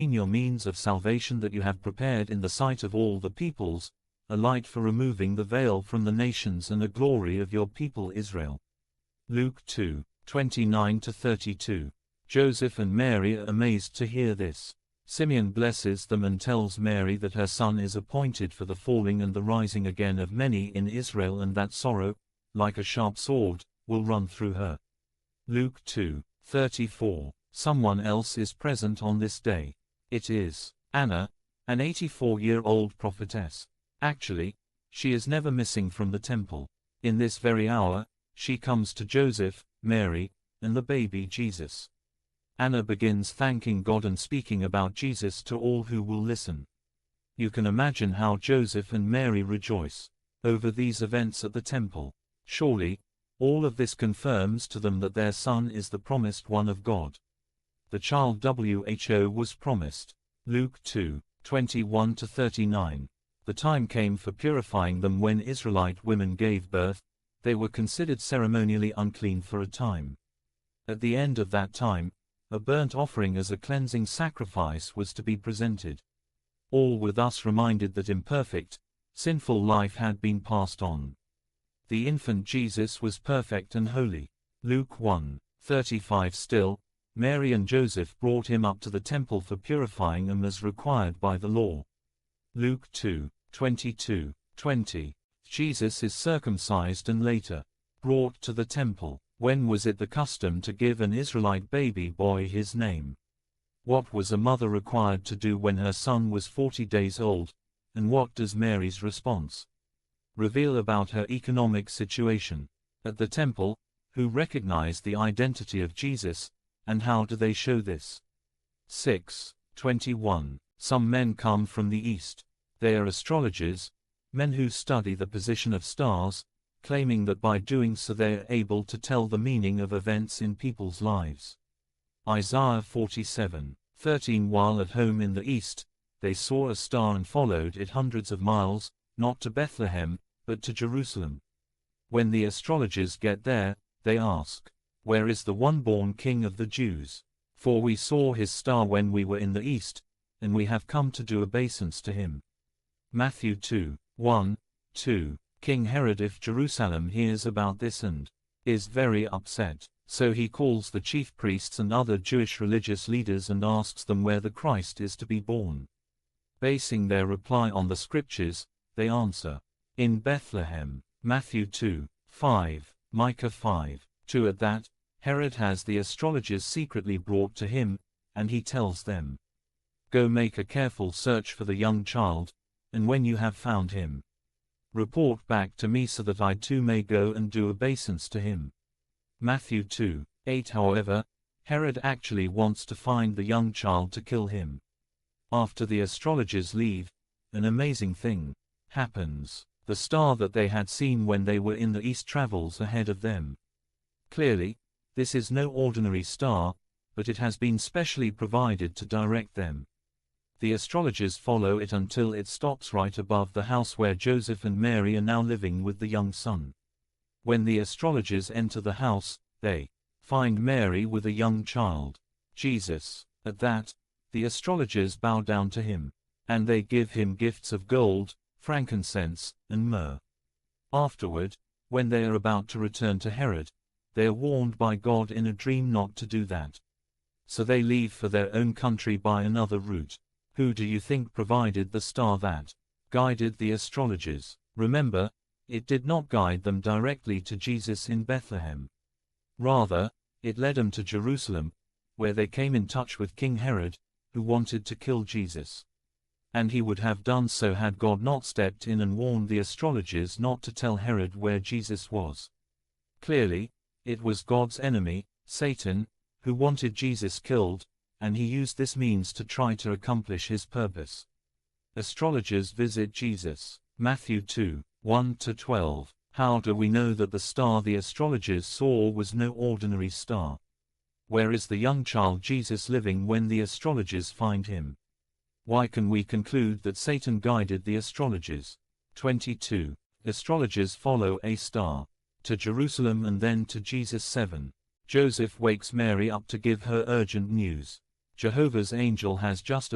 your means of salvation that you have prepared in the sight of all the peoples, a light for removing the veil from the nations and a glory of your people Israel. Luke 2:29-32. Joseph and Mary are amazed to hear this. Simeon blesses them and tells Mary that her son is appointed for the falling and the rising again of many in Israel, and that sorrow, like a sharp sword, will run through her. Luke 2:34. Someone else is present on this day. It is Anna, an 84-year-old prophetess. Actually, she is never missing from the temple. In this very hour, she comes to Joseph, Mary, and the baby Jesus. Anna begins thanking God and speaking about Jesus to all who will listen. You can imagine how Joseph and Mary rejoice over these events at the temple. Surely, all of this confirms to them that their son is the promised one of God. The child was promised. Luke 2:21-39. The time came for purifying them when Israelite women gave birth. They were considered ceremonially unclean for a time. At the end of that time, a burnt offering as a cleansing sacrifice was to be presented. All were thus reminded that imperfect, sinful life had been passed on. The infant Jesus was perfect and holy. Luke 1:35. Still, Mary and Joseph brought him up to the temple for purifying him as required by the law. Luke 2:22-20. Jesus is circumcised and later brought to the temple. When was it the custom to give an Israelite baby boy his name? What was a mother required to do when her son was 40 days old, and what does Mary's response reveal about her economic situation at the temple? Who recognized the identity of Jesus, and how do they show this? 6:21. Some men come from the east. They are astrologers, men who study the position of stars, claiming that by doing so they are able to tell the meaning of events in people's lives. Isaiah 47:13. While at home in the east, they saw a star and followed it hundreds of miles, not to Bethlehem, but to Jerusalem. When the astrologers get there, they ask, "Where is the one-born King of the Jews? For we saw his star when we were in the east, and we have come to do obeisance to him." Matthew 2:1-2. King Herod of Jerusalem hears about this and is very upset. So he calls the chief priests and other Jewish religious leaders and asks them where the Christ is to be born. Basing their reply on the scriptures, they answer, "In Bethlehem." Matthew 2:5, Micah 5:2. At that, Herod has the astrologers secretly brought to him, and he tells them, "Go make a careful search for the young child, and when you have found him, report back to me so that I too may go and do obeisance to him." Matthew 2:8. However, Herod actually wants to find the young child to kill him. After the astrologers leave, an amazing thing happens. The star that they had seen when they were in the east travels ahead of them. Clearly, this is no ordinary star, but it has been specially provided to direct them. The astrologers follow it until it stops right above the house where Joseph and Mary are now living with the young son. When the astrologers enter the house, they find Mary with a young child, Jesus. At that, the astrologers bow down to him, and they give him gifts of gold, frankincense, and myrrh. Afterward, when they are about to return to Herod, they are warned by God in a dream not to do that. So they leave for their own country by another route. Who do you think provided the star that guided the astrologers? Remember, it did not guide them directly to Jesus in Bethlehem. Rather, it led them to Jerusalem, where they came in touch with King Herod, who wanted to kill Jesus. And he would have done so had God not stepped in and warned the astrologers not to tell Herod where Jesus was. Clearly, it was God's enemy, Satan, who wanted Jesus killed, and he used this means to try to accomplish his purpose. Astrologers visit Jesus. Matthew 2:1-12. How do we know that the star the astrologers saw was no ordinary star? Where is the young child Jesus living when the astrologers find him? Why can we conclude that Satan guided the astrologers? 22. Astrologers follow a star to Jerusalem and then to Jesus. 7. Joseph wakes Mary up to give her urgent news. Jehovah's angel has just